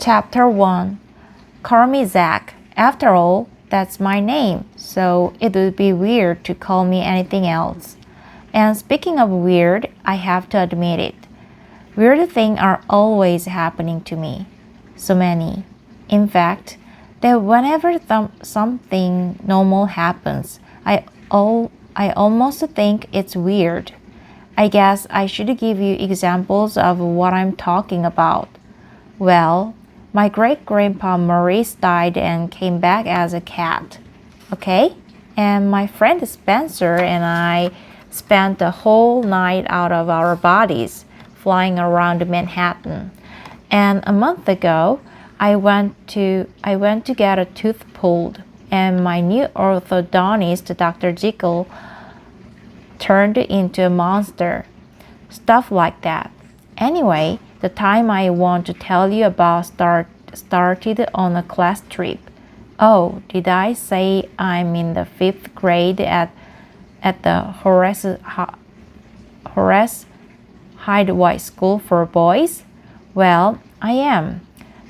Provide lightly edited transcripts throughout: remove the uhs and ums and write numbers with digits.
Chapter 1. Call me Zack. After all, that's my name, so it would be weird to call me anything else. And speaking of weird, I have to admit it. Weird things are always happening to me. So many. In fact, that whenever something normal happens, I almost think it's weird. I guess I should give you examples of what I'm talking about. Well, my great-grandpa Maurice died and came back as a cat. Okay? And my friend Spencer and I spent the whole night out of our bodies, flying around Manhattan. And a month ago, I went to get a tooth pulled, and my new orthodontist, Dr. Jekyll, turned into a monster. Stuff like that. Anyway, the time I want to tell you about started on a class trip. Oh, did I say I'm in the 5th grade at the Horace Hydeway School for Boys? Well, I am.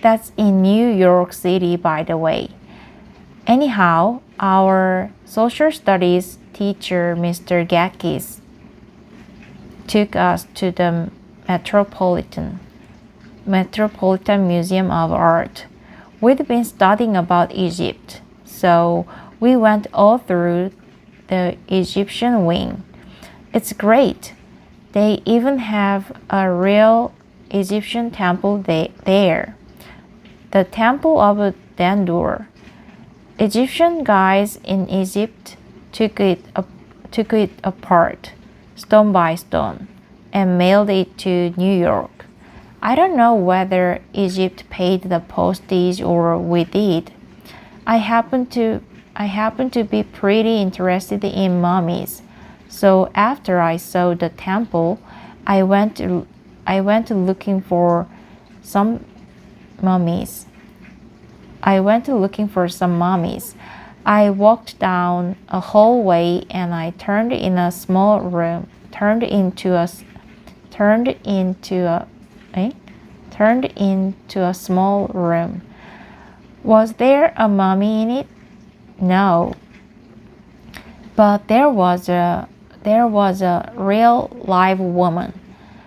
That's in New York City, by the way. Anyhow, our social studies teacher, Mr. Gackis, took us to the Metropolitan Museum of Art. We'd been studying about Egypt, so we went all through the Egyptian wing. It's great. They even have a real Egyptian temple there. The Temple of Dendur. Egyptian guys in Egypt took it apart, stone by stone, and mailed it to New York. I don't know whether Egypt paid the postage or we did. I happen to be pretty interested in mummies, so after I saw the temple, I went looking for some mummies. I walked down a hallway and I turned into a small room. Was there a mummy in it? No. But there was a real live woman.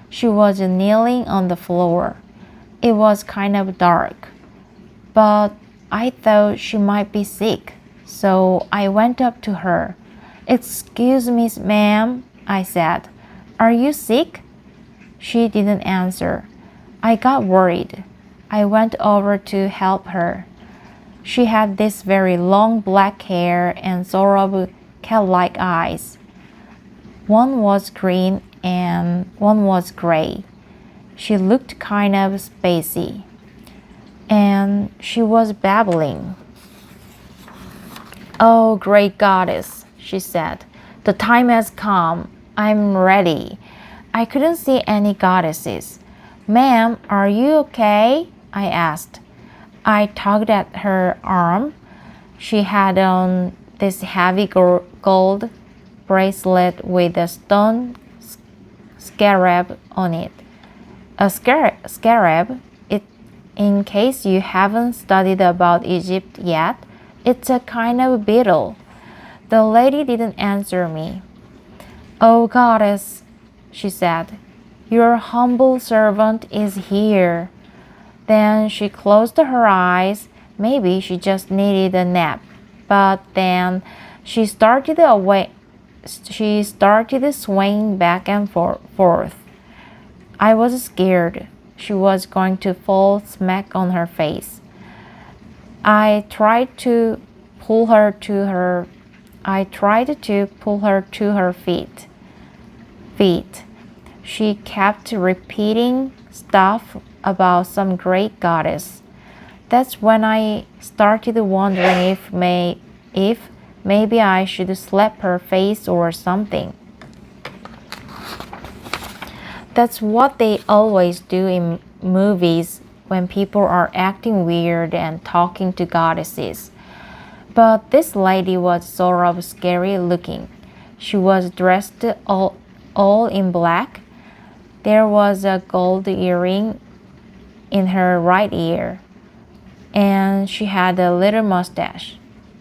She was kneeling on the floor. It was kind of dark, but I thought she might be sick, so I went up to her. "Excuse me, ma'am," I said. "Are you sick?" She didn't answer. I got worried. I went over to help her. She had this very long black hair and sort of cat-like eyes. One was green and one was gray. She looked kind of spacey. And she was babbling. "Oh, great goddess," she said. "The time has come. I'm ready." I couldn't see any goddesses. "Ma'am, are you okay?" I asked. I tugged at her arm. She had on this heavy gold bracelet with a stone scarab on it. A scarab? In case you haven't studied about Egypt yet, it's a kind of beetle. The lady didn't answer me. "Oh, goddess," she said, "your humble servant is here." Then she closed her eyes. Maybe she just needed a nap. But then she started swaying back and forth. I was scared. She was going to fall smack on her face. I tried to pull her to her feet. She kept repeating stuff about some great goddess. That's when I started wondering if maybe I should slap her face or something. That's what they always do in movies when people are acting weird and talking to goddesses. But this lady was sort of scary looking. She was dressed all in black. There was a gold earring in her right ear. and she had a little mustache.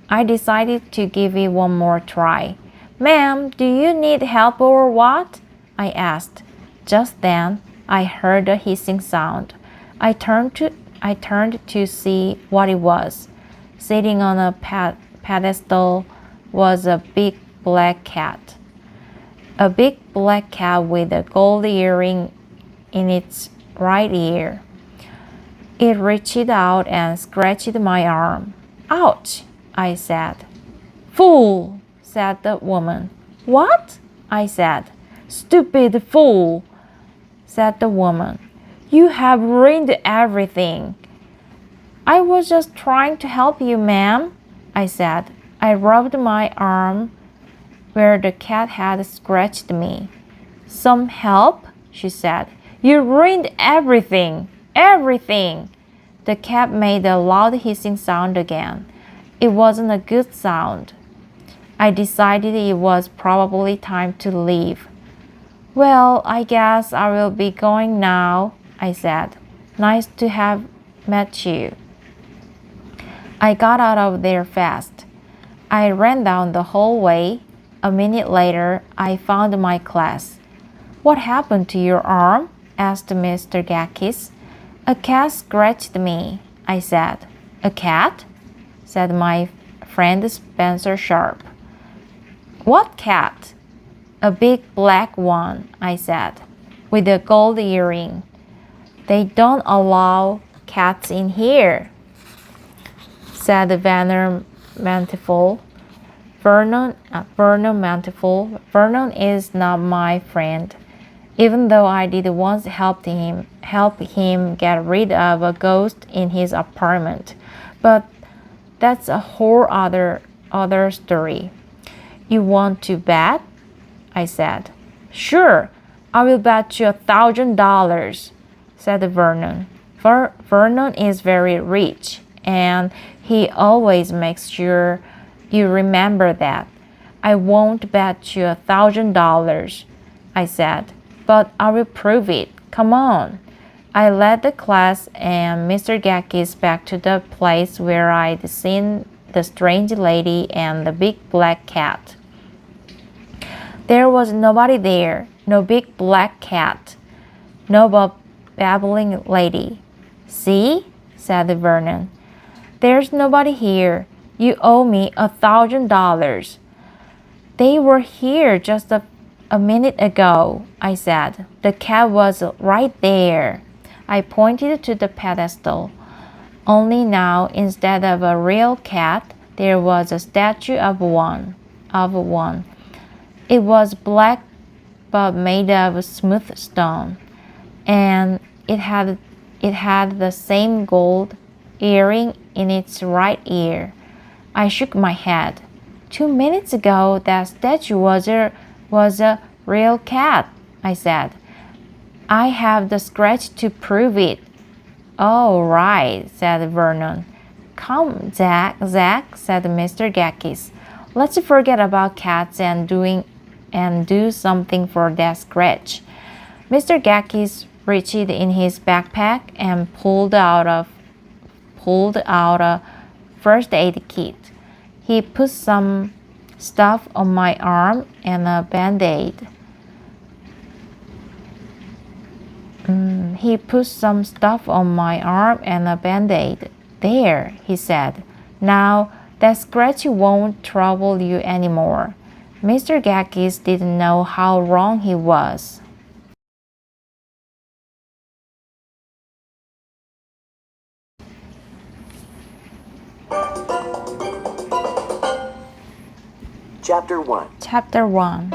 I decided to give it one more try. "Ma'am, do you need help or what?" I asked. Just then, I heard a hissing sound. I turned to see what it was. Sitting on a pedestal was a big black cat. A big black cat with a gold earring in its right ear. It reached out and scratched my arm. "Ouch!" I said. "Fool!" said the woman. "What?" I said. "Stupid fool!" said the woman. "You have ruined everything." "I was just trying to help you, ma'am," I said. I rubbed my arm where the cat had scratched me. "Some help?" she said. "You ruined everything. Everything." The cat made a loud hissing sound again. It wasn't a good sound. I decided it was probably time to leave. "Well, I guess I will be going now," I said. "Nice to have met you." I got out of there fast. I ran down the hallway. A minute later, I found my class. "What happened to your arm?" asked Mr. Gackis. "A cat scratched me," I said. "A cat?" said my friend Spencer Sharp. "What cat?" "A big black one," I said, "with a gold earring." "They don't allow cats in here," said Vernon Mantifull. Vernon is not my friend, even though I did once help him get rid of a ghost in his apartment. But that's a whole other story. "You want to bet?" I said. "Sure, I will bet you $1,000, said Vernon. Vernon is very rich, and he always makes sure you remember that. "I won't bet you $1,000, I said, "but I will prove it. Come on." I led the class and Mr. Gackis back to the place where I'd seen the strange lady and the big black cat. There was nobody there, no big black cat, no babbling lady. "See?" said Vernon. "There's nobody here. You owe me $1,000. "They were here just a minute ago," I said. "The cat was right there." I pointed to the pedestal. Only now, instead of a real cat, there was a statue of one. It was black but made of smooth stone, and it had the same gold earring in its right ear. I shook my head. 2 minutes ago, that statue was a real cat, I said. "I have the scratch to prove it." "Oh, right," said Vernon. "Come, Zack, said Mr. Gackis. "Let's forget about cats and do something for that scratch." Mr. Gackis reached in his backpack and pulled out a first aid kit. He put some stuff on my arm and a band-aid. "There," he said. "Now that scratch won't trouble you anymore." Mr. Gackis didn't know how wrong he was. Chapter 1.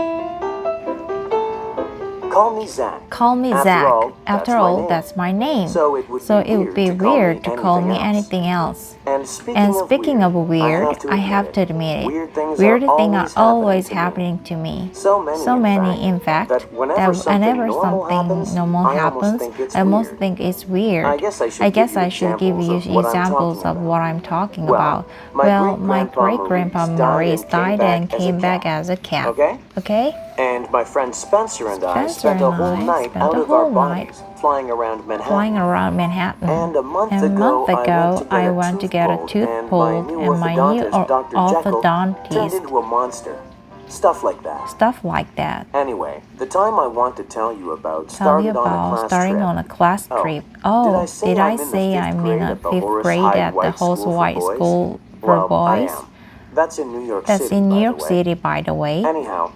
Call me Zack. Call me Zack. After all, that's my name. So it would be weird to call me anything else. And speaking of weird, I have to admit it. Weird things are always happening to me. So many, in fact, that whenever something normal happens, I almost think it's weird. I guess I should give you examples of what I'm talking about. Well, my great-grandpa Maurice died and came back as a cat. Okay? Okay? And my friend Spencer and I Spencer spent a and whole I night spent out a of our whole night bodies flying around Flying Manhattan. around Manhattan. And a month And ago, I went to get a tooth pulled, and my new Dr. Jekyll turned orthodontist into a monster. Stuff like that. stuff like that. Anyway, the time I want to tell you about started Starting on a class trip. Oh, Did I say I'm in a fifth grade at the Horace White School for boys? I am. That's in New York That's City, in New by York the way. City, by the way. Anyhow,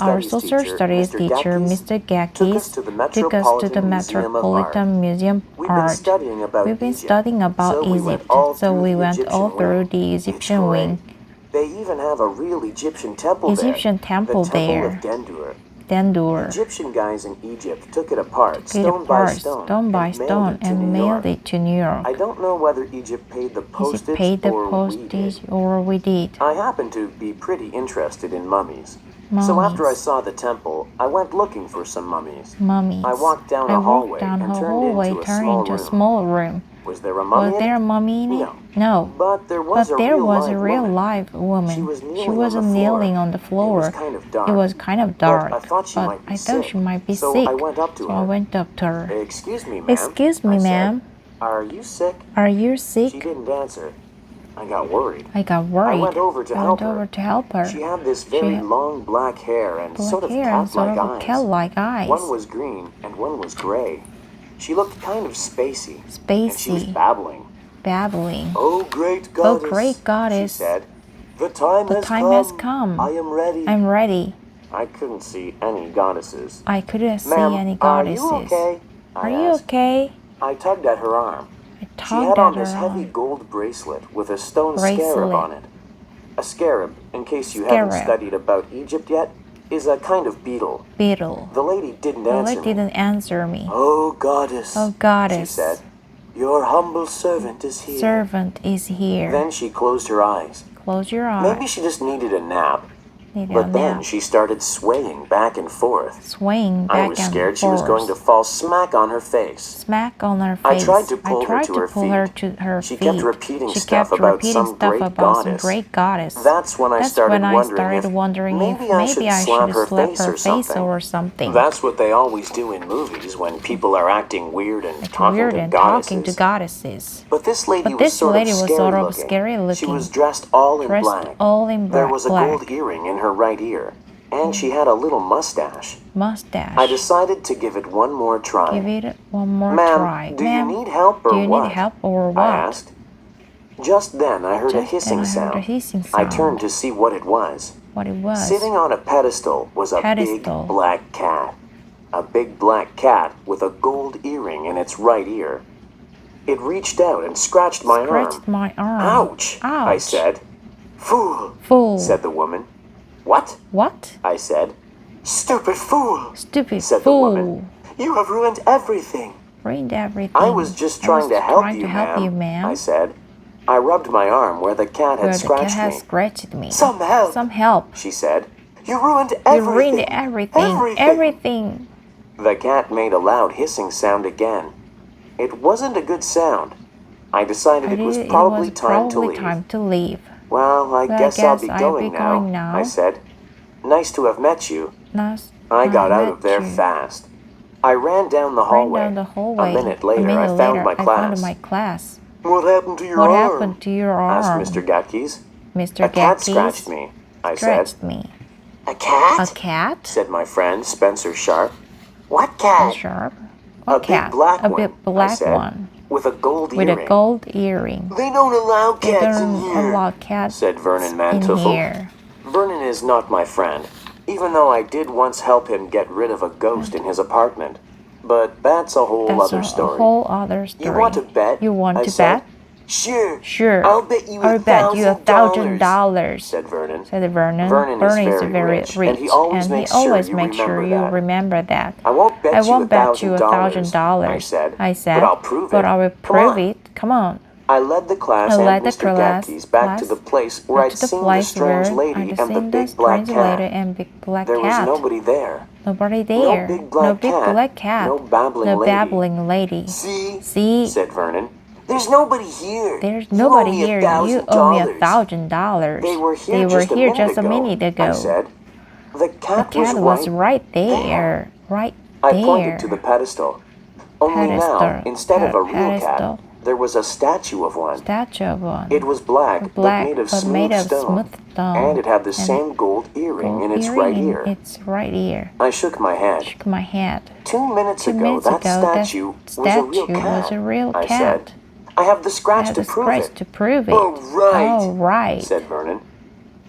Our social studies teacher, Mr. Gackis, took us to the Metropolitan Museum of Art. We've been studying about Egypt, so we went all through the Egyptian wing. They even have a real Egyptian temple there. Egyptian temple the Temple there. of Dendur. Dendur. Egyptian guys in Egypt took it apart, Stone by stone, and mailed it to New York. I don't know whether Egypt paid the postage, or we did. I happen to be pretty interested in mummies. So after I saw the temple, I went looking for some mummies. I walked down a hallway and turned into a small room. Was there a mummy in it? No. But there was a real live woman. She was kneeling on the floor. It was kind of dark. But I thought she might be sick. So I went up to her. Excuse me, ma'am. Are you sick? She didn't answer. I got worried. I went over to help her. She had this very long black hair and sort of cat-like eyes. One was green and one was gray. She looked kind of spacey. And she was babbling. Oh, great goddess, she said. The time has come. I am ready. I couldn't see any goddesses. Ma'am, are you okay? I tugged at her arm. She had on this heavy gold bracelet with a stone scarab on it. A scarab, in case you haven't studied about Egypt yet, is a kind of beetle. The lady didn't answer me. Oh, goddess, she said. Your humble servant is here. Then she closed her eyes. Maybe she just needed a nap. But then she started swaying back and forth. I was scared she was going to fall smack on her face. I tried to pull her to her feet. She kept repeating stuff about some great goddess. That's when I started wondering if maybe I should slap her face or something. That's what they always do in movies when people are acting weird and talking to goddesses. But this lady was sort of scary looking. She was dressed all in black. There was a gold earring in her right ear, and she had a little mustache. I decided to give it one more try. Ma'am, do you need help or what? I asked. Just then I heard a hissing sound. I turned to see what it was. Sitting on a pedestal was a big black cat. A big black cat with a gold earring in its right ear. It reached out and scratched my arm. Ouch, I said. Fool, said the woman. What? I said. Stupid fool, said the woman. You have ruined everything. I was just trying to help you, ma'am, I said. I rubbed my arm where the cat had scratched me. Some help, she said. You ruined everything. The cat made a loud hissing sound again. It wasn't a good sound. I decided it was probably time to leave. Well, I guess I'll be going now, I said. Nice to have met you. I got out of there fast. I ran down the hallway. A minute later, I found my class. What happened to your arm? Asked Mr. Gatkis. A cat scratched me, I said. A cat? Said my friend, Spencer Sharp. What cat? A big black one, I said, with a gold earring. They don't allow cats in here, said Vernon Manteuffel. Vernon is not my friend, even though I did once help him get rid of a ghost in his apartment. But that's a whole other story. You want to bet? I said. Sure. I'll bet you $1,000, said Vernon. Vernon is very rich, and he always makes sure you remember that. I won't bet you $1,000, I said, but I will prove it. Come on. I led the class and Mr. Gatkis back to the place where I'd seen the strange lady and the big black cat. There was nobody there. No big black cat. No babbling lady. See, said Vernon. There's nobody here. You owe me $1,000. They were here just a minute ago. I said. The cat, The cat was right there. Right there. I pointed to the pedestal. Only now, instead of a real cat, there was a statue of one. It was black, but made of smooth stone. And it had the same gold earring in its right ear. I shook my head. 2 minutes ago, that statue was a real cat. I said. I have the scratch to prove it. Oh, right, said Vernon.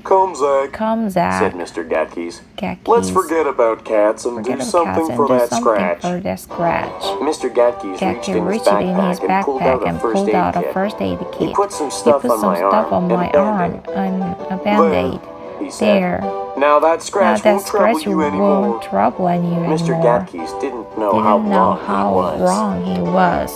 Come, Zack, said Mr. Gatkeys. Let's forget about cats and do something for that scratch. Mr. Gatkeys reached in his backpack and pulled out a first aid kit. He put some stuff on my arm and a band-aid. He said, Now that scratch won't trouble you anymore. Mr. Gatkeys didn't know how wrong he was.